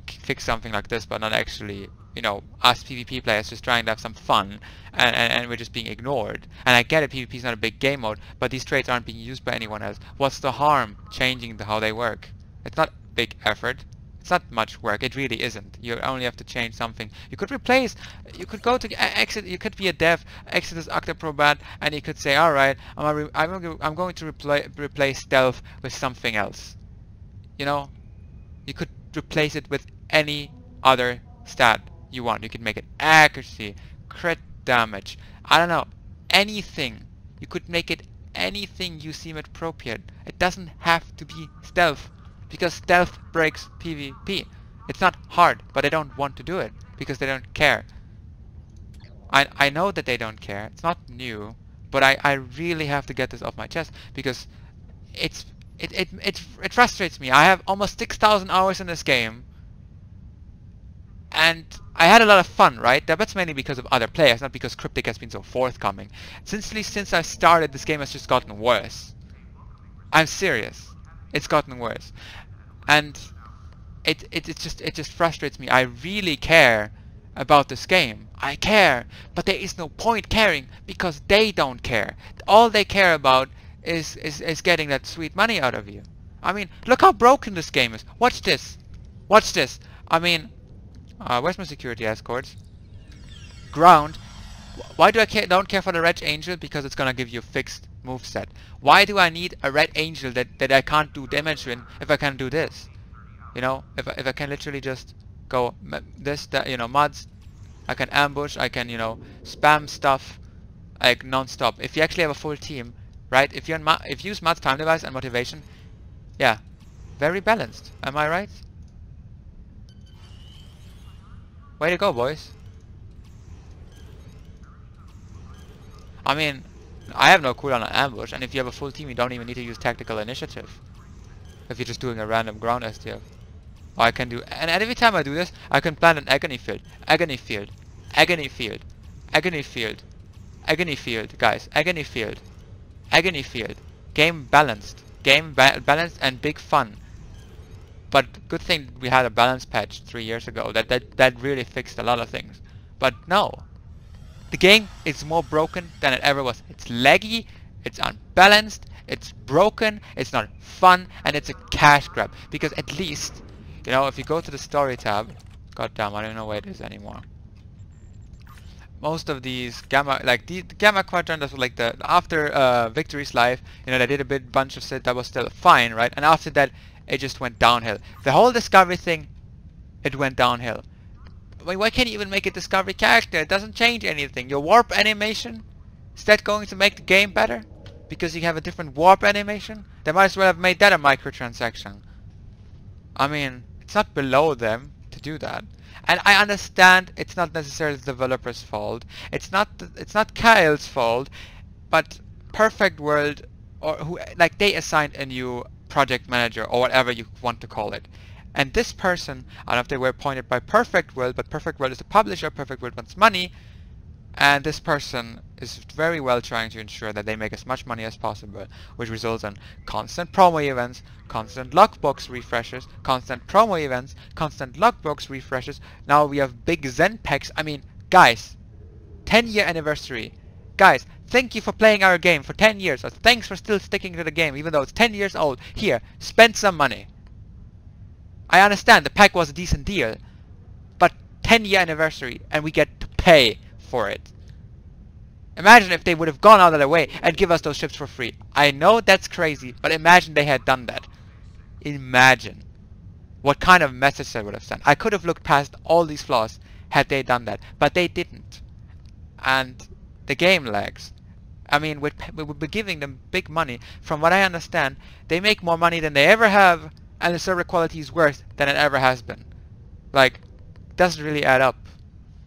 fix something like this, but not actually, you know, us PvP players just trying to have some fun, and we're just being ignored. And I get it, PvP is not a big game mode, but these traits aren't being used by anyone else. What's the harm changing how they work? It's not big effort. It's not much work. It really isn't. You only have to change something. You could replace. You could go to exit. You could be a dev, Exodus Octoprobat, and you could say, all right, I'm going to replace stealth with something else. You know, you could replace it with any other stat you want. You could make it accuracy, crit damage, I don't know, anything. You could make it anything you seem appropriate. It doesn't have to be stealth, because stealth breaks PvP. It's not hard, but they don't want to do it because they don't care. I know that they don't care. It's not new, but I really have to get this off my chest because it frustrates me. I have almost 6,000 hours in this game, and I had a lot of fun, right? That's mainly because of other players, not because Cryptic has been so forthcoming. Since I started, this game has just gotten worse. I'm serious. It's gotten worse, and it just frustrates me. I really care about this game. I care, but there is no point caring because they don't care. All they care about is getting that sweet money out of you. I mean, look how broken this game is. Watch this. Watch this. I mean, where's my security escorts? Ground. Why do I don't care for the Red Angel? Because it's gonna give you a fixed moveset. Why do I need a Red Angel that I can't do damage in if I can do this? You know, if I can literally just go this, that, you know, mods. I can ambush. I can, you know, spam stuff like non-stop. If you actually have a full team, right? If you use Mods, Time Device, and Motivation, yeah, very balanced. Am I right? Way to go, boys. I mean, I have no cooldown on ambush, and if you have a full team, you don't even need to use tactical initiative. If you're just doing a random ground STF. Or I can do, and every time I do this, I can plant an agony field, agony field, agony field, agony field, agony field, guys, agony field, agony field. Game balanced, balanced and big fun. But good thing we had a balance patch 3 years ago that really fixed a lot of things. But no, the game is more broken than it ever was. It's laggy, it's unbalanced, it's broken, it's not fun, and it's a cash grab. Because at least, you know, if you go to the story tab, goddamn, I don't know where it is anymore. Most of these Gamma, like the Gamma Quadrant, that's like the after Victory's Life, you know, they did a bunch of shit that was still fine, right? And after that, it just went downhill. The whole Discovery thing, it went downhill. Why can't you even make a Discovery character? It doesn't change anything. Your warp animation, is that going to make the game better? Because you have a different warp animation? They might as well have made that a microtransaction. I mean, it's not below them to do that. And I understand it's not necessarily the developer's fault. It's not Kyle's fault, but Perfect World, or who, like, they assigned a new project manager or whatever you want to call it. And this person, I don't know if they were appointed by Perfect World, but Perfect World is the publisher, Perfect World wants money, and this person is very well trying to ensure that they make as much money as possible, which results in constant promo events, constant lockbox refreshes, constant promo events, constant lockbox refreshes. Now we have big Zen packs. I mean, guys, 10-year anniversary. Guys, thank you for playing our game for 10 years, or thanks for still sticking to the game even though it's 10 years old. Here, spend some money. I understand the pack was a decent deal, but 10-year anniversary and we get to pay for it. Imagine if they would have gone out of their way and give us those ships for free. I know that's crazy, but imagine they had done that. Imagine what kind of message they would have sent. I could have looked past all these flaws had they done that, but they didn't. And the game lags. I mean, we're giving them big money. From what I understand, they make more money than they ever have, and the server quality is worse than it ever has been. Like, doesn't really add up,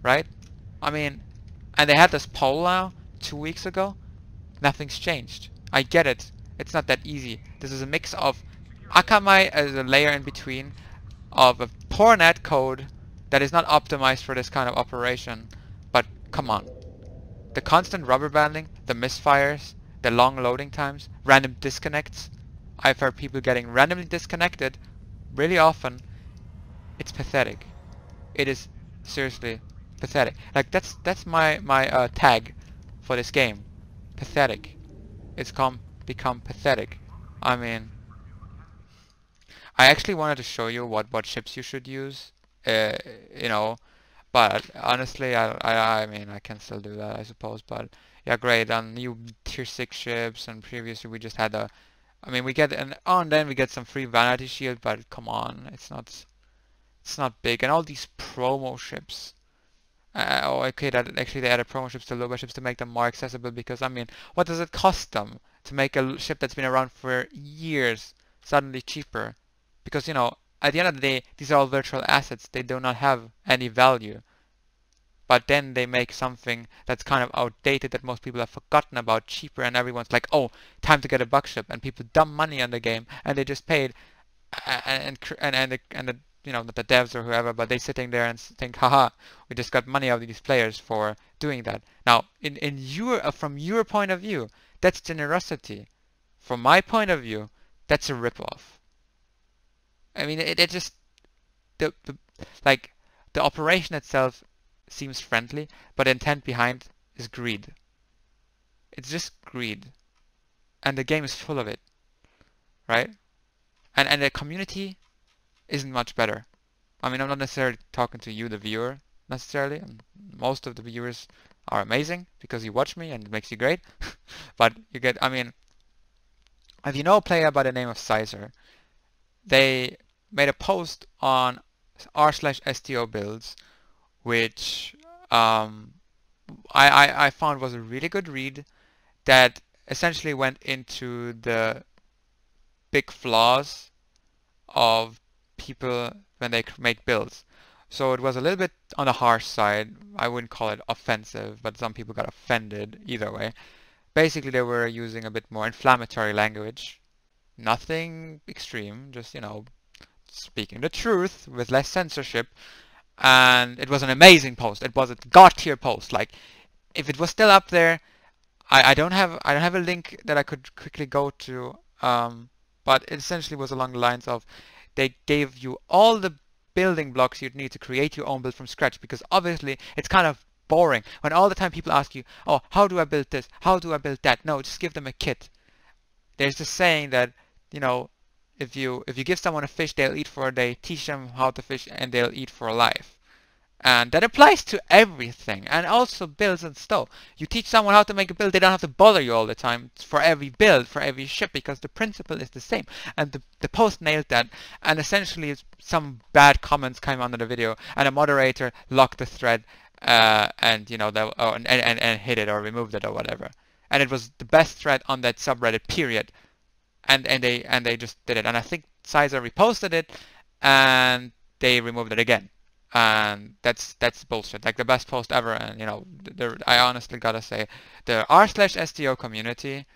right? I mean, and they had this poll now 2 weeks ago. Nothing's changed. I get it. It's not that easy. This is a mix of Akamai as a layer in between, of a poor netcode that is not optimized for this kind of operation. But come on. The constant rubber banding, the misfires, the long loading times, random disconnects. I've heard people getting randomly disconnected really often. It's pathetic. It is seriously pathetic. Like that's my tag for this game. Pathetic. It's become pathetic. I mean, I actually wanted to show you what ships you should use. You know, but honestly, I mean, I can still do that, I suppose. But yeah, great. On new tier 6 ships, and previously we just had I mean, we get and then we get some free vanity shield, but come on, it's not big. And all these promo ships. Oh, okay, that actually they added promo ships to lower ships to make them more accessible, because I mean, what does it cost them to make a ship that's been around for years suddenly cheaper? Because, you know, at the end of the day, these are all virtual assets. They do not have any value. But then they make something that's kind of outdated that most people have forgotten about cheaper, and everyone's like, oh, time to get a bug ship, and people dump money on the game, and they just paid, and the you know, the devs or whoever, but they sitting there and think, haha, we just got money out of these players for doing that. Now, from your point of view, that's generosity. From my point of view, that's a ripoff. I mean, it just like the operation itself seems friendly, but the intent behind is greed. It's just greed, and the game is full of it, right? And the community isn't much better. I mean, I'm not necessarily talking to you, the viewer, necessarily. And most of the viewers are amazing because you watch me and it makes you great. But you get, I mean, if you know a player by the name of Sizer, they made a post on r/sto builds, which I found was a really good read, that essentially went into the big flaws of people when they make builds. So it was a little bit on the harsh side. I wouldn't call it offensive, but some people got offended either way. Basically, they were using a bit more inflammatory language. Nothing extreme, just, you know, speaking the truth with less censorship. And it was an amazing post. It was a god tier post. Like, if it was still up there, I don't have a link that I could quickly go to. But it essentially was along the lines of, they gave you all the building blocks you'd need to create your own build from scratch, because obviously it's kind of boring when all the time people ask you, oh, how do I build this? How do I build that? No, just give them a kit. There's this saying that, you know, if you give someone a fish, they'll eat for a day. Teach them how to fish and they'll eat for life. And that applies to everything, and also builds and stuff. You teach someone how to make a build, they don't have to bother you all the time for every build, for every ship, because the principle is the same. And the post nailed that, and essentially some bad comments came under the video, and a moderator locked the thread, and, you know, and hid it or removed it or whatever. And it was the best thread on that subreddit, period. And they just did it. And I think Sizer reposted it, and they removed it again. And that's bullshit. Like, the best post ever. And, you know, I honestly gotta say, the r/sto community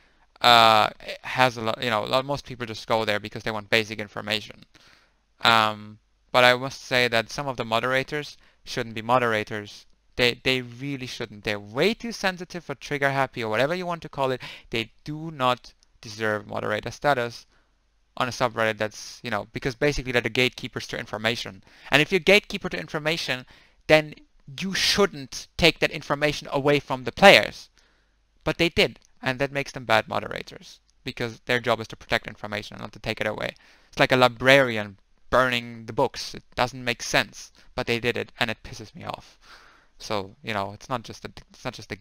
has a lot. You know, most people just go there because they want basic information. But I must say that some of the moderators shouldn't be moderators. They really shouldn't. They're way too sensitive or trigger happy or whatever you want to call it. They do not deserve moderator status on a subreddit that's, you know, because basically they're the gatekeepers to information. And if you're gatekeeper to information, then you shouldn't take that information away from the players. But they did, and that makes them bad moderators, because their job is to protect information, not to take it away. It's like a librarian burning the books. It doesn't make sense, but they did it, and it pisses me off. So, you know, it's not just the game, it's not just the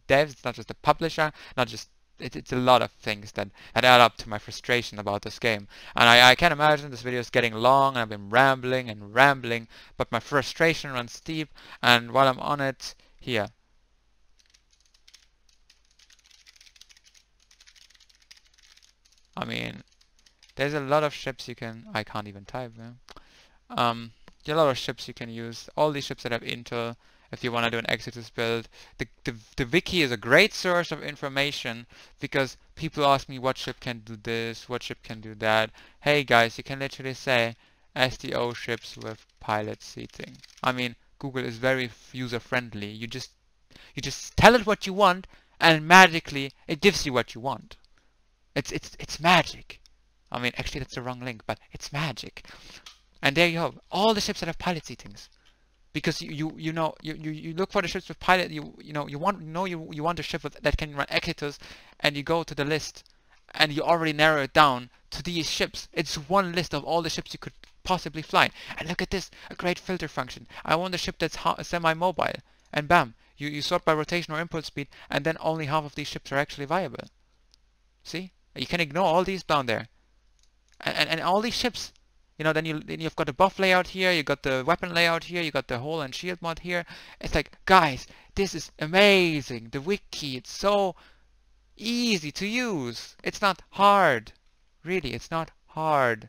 devs, it's not just the publisher, not just it's a lot of things that add up to my frustration about this game. And I can imagine this video is getting long, and I've been rambling and rambling, but my frustration runs deep, and while I'm on it, here. I mean, there's a lot of ships you can... I can't even type, man. There are a lot of ships you can use. All these ships that have intel, if you want to do an Exodus build. The wiki is a great source of information, because people ask me what ship can do this, what ship can do that. Hey guys, you can literally say STO ships with pilot seating. I mean, Google is very user friendly. You just tell it what you want, and magically it gives you what you want. It's magic. I mean, actually that's the wrong link, but it's magic. And there you have all the ships that have pilot seatings, because you look for the ships with pilot. You want a ship that can run Equitus, and you go to the list, and you already narrow it down to these ships. It's one list of all the ships you could possibly fly. And look at this, a great filter function. I want a ship that's semi-mobile, and bam, you sort by rotation or impulse speed, and then only half of these ships are actually viable. See, you can ignore all these down there, and all these ships. You know, then you've got the buff layout here, you got the weapon layout here, you got the hull and shield mod here. It's like, guys, this is amazing. The wiki, it's so easy to use. It's not hard. Really, it's not hard.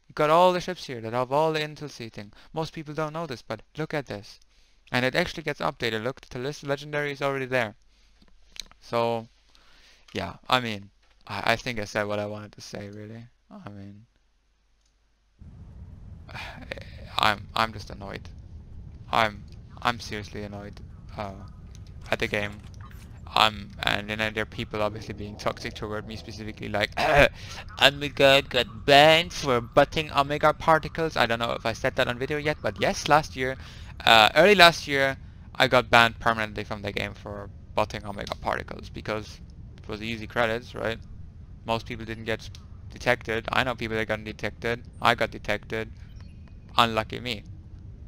You got all the ships here that have all the intel seating. Most people don't know this, but look at this. And it actually gets updated. Look, the list of legendary is already there. So, yeah, I mean, I think I said what I wanted to say, really. I mean, I'm just annoyed. I'm seriously annoyed at the game. And then there are people obviously being toxic toward me, specifically like Omega got banned for butting Omega particles. I don't know if I said that on video yet, but yes, early last year, I got banned permanently from the game for butting Omega particles, because it was easy credits, right? Most people didn't get detected. I know people that got detected. I got detected. Unlucky me.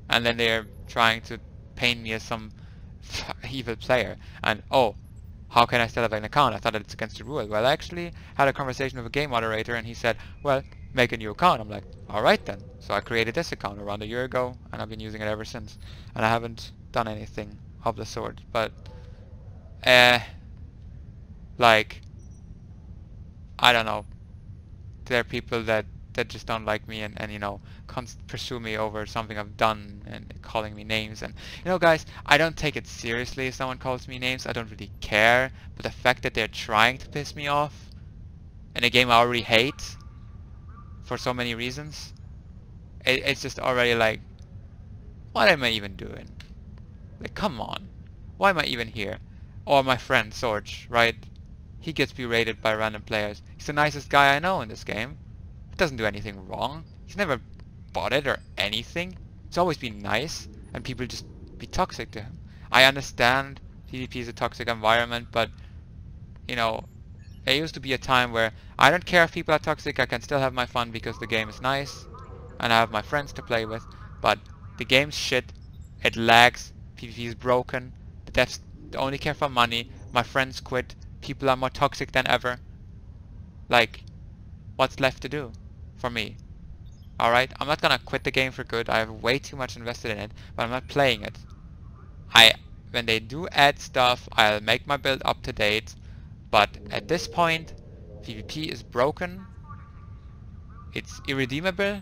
And then they're trying to paint me as some evil player. And oh, how can I still have an account? I thought it's against the rule. Well, I actually had a conversation with a game moderator, and he said, well, make a new account. I'm like, alright then. So I created this account around a year ago, and I've been using it ever since. And I haven't done anything of the sort. But like, I don't know. There are people that just don't like me, and you know, pursue me over something I've done, and calling me names. And you know, guys, I don't take it seriously if someone calls me names. I don't really care. But the fact that they're trying to piss me off in a game I already hate for so many reasons, it's just already like, what am I even doing? Like, come on, why am I even here? Or my friend Sorge, right? He gets berated by random players. He's the nicest guy I know in this game. He doesn't do anything wrong. He's never botted or anything. He's always been nice, and people just be toxic to him. I understand PvP is a toxic environment, but you know, there used to be a time where I don't care if people are toxic. I can still have my fun because the game is nice, and I have my friends to play with. But the game's shit. It lags. PvP is broken. The devs only care for money. My friends quit. People are more toxic than ever. Like, what's left to do for me? Alright, I'm not gonna quit the game for good. I have way too much invested in it, but I'm not playing it. When they do add stuff, I'll make my build up to date, but at this point, PvP is broken. It's irredeemable,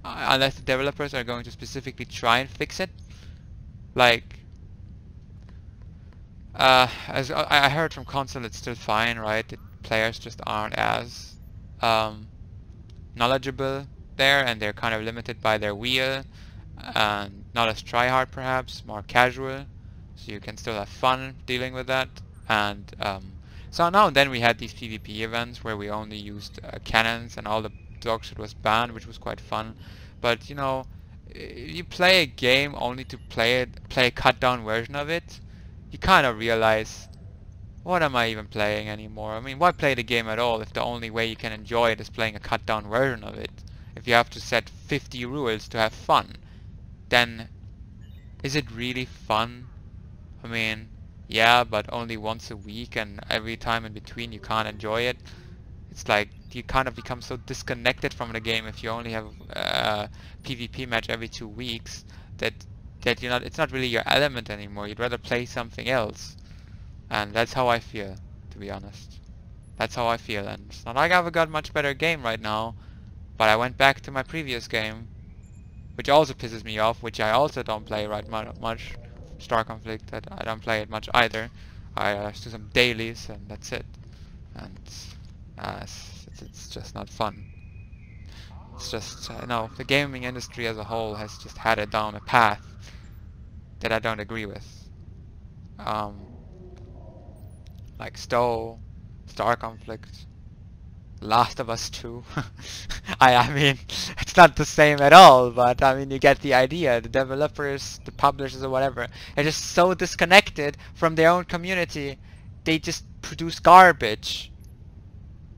unless the developers are going to specifically try and fix it. Like, as I heard from console, it's still fine, right? The players just aren't as knowledgeable there, and they're kind of limited by their wheel, and not as tryhard perhaps, more casual, so you can still have fun dealing with that. And so now and then we had these PvP events where we only used cannons, and all the dog shit was banned, which was quite fun. But you know, you play a game only to play a cut down version of it, you kind of realize, what am I even playing anymore? I mean, why play the game at all if the only way you can enjoy it is playing a cut down version of it? If you have to set 50 rules to have fun, then is it really fun? I mean, yeah, but only once a week, and every time in between you can't enjoy it. It's like you kind of become so disconnected from the game if you only have a PvP match every 2 weeks that you're not. It's not really your element anymore. You'd rather play something else, and that's how I feel, to be honest. That's how I feel, and it's not like I've got a much better game right now, but I went back to my previous game, which also pisses me off, which I also don't play much. Star Conflict, I don't play it much either. I do some dailies and that's it. And it's just not fun. It's just, no, the gaming industry as a whole has just had it down a path that I don't agree with. Like Star Conflict, Last of Us 2. I mean, it's not the same at all, but I mean, you get the idea. The developers, the publishers or whatever, are just so disconnected from their own community. They just produce garbage.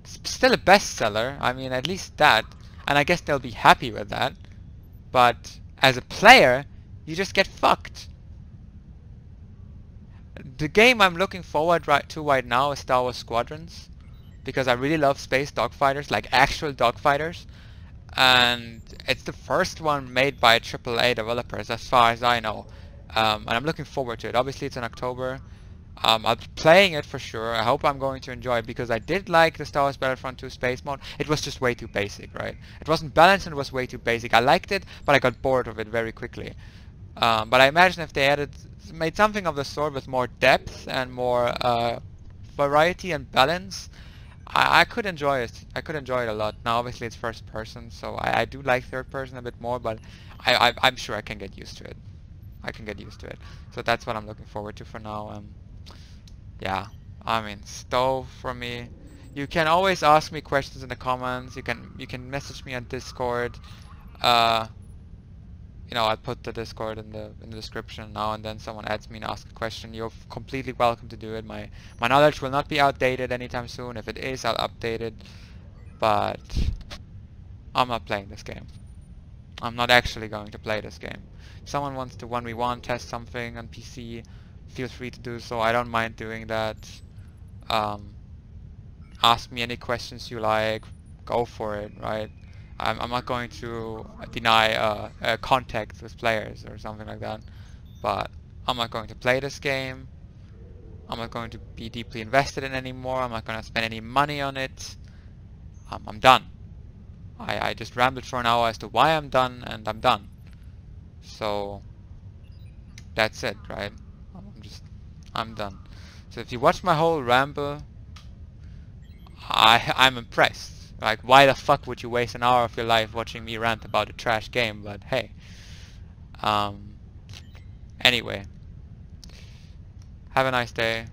It's still a bestseller, I mean, at least that. And I guess they'll be happy with that. But as a player, you just get fucked. The game I'm looking forward to right now is Star Wars Squadrons, because I really love space dogfighters, like actual dogfighters, and it's the first one made by AAA developers as far as I know, and I'm looking forward to it. Obviously it's in October. I'll be playing it for sure. I hope I'm going to enjoy it, because I did like the Star Wars Battlefront 2 space mode. It was just way too basic, right? It wasn't balanced and it was way too basic. I liked it, but I got bored of it very quickly. But I imagine if they made something of the sort with more depth and more variety and balance, I could enjoy it. I could enjoy it a lot. Now obviously it's first person, so I do like third person a bit more, but I'm sure I can get used to it. I can get used to it. So that's what I'm looking forward to for now. Yeah, I mean, Stove for me. You can always ask me questions in the comments. You can message me on Discord. You know, I'll put the Discord in the description. Now and then someone adds me and asks a question, you're completely welcome to do it. My knowledge will not be outdated anytime soon. If it is, I'll update it. But I'm not playing this game. I'm not actually going to play this game. If someone wants to 1v1 test something on PC, feel free to do so. I don't mind doing that. Ask me any questions you like. Go for it, right? I'm not going to deny contact with players or something like that, but I'm not going to play this game. I'm not going to be deeply invested in it anymore. I'm not going to spend any money on it. I'm done. I just rambled for an hour as to why I'm done, and I'm done. So that's it, right? I'm done. So if you watch my whole ramble, I'm impressed. Like, why the fuck would you waste an hour of your life watching me rant about a trash game? But hey, anyway, have a nice day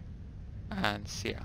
and see ya.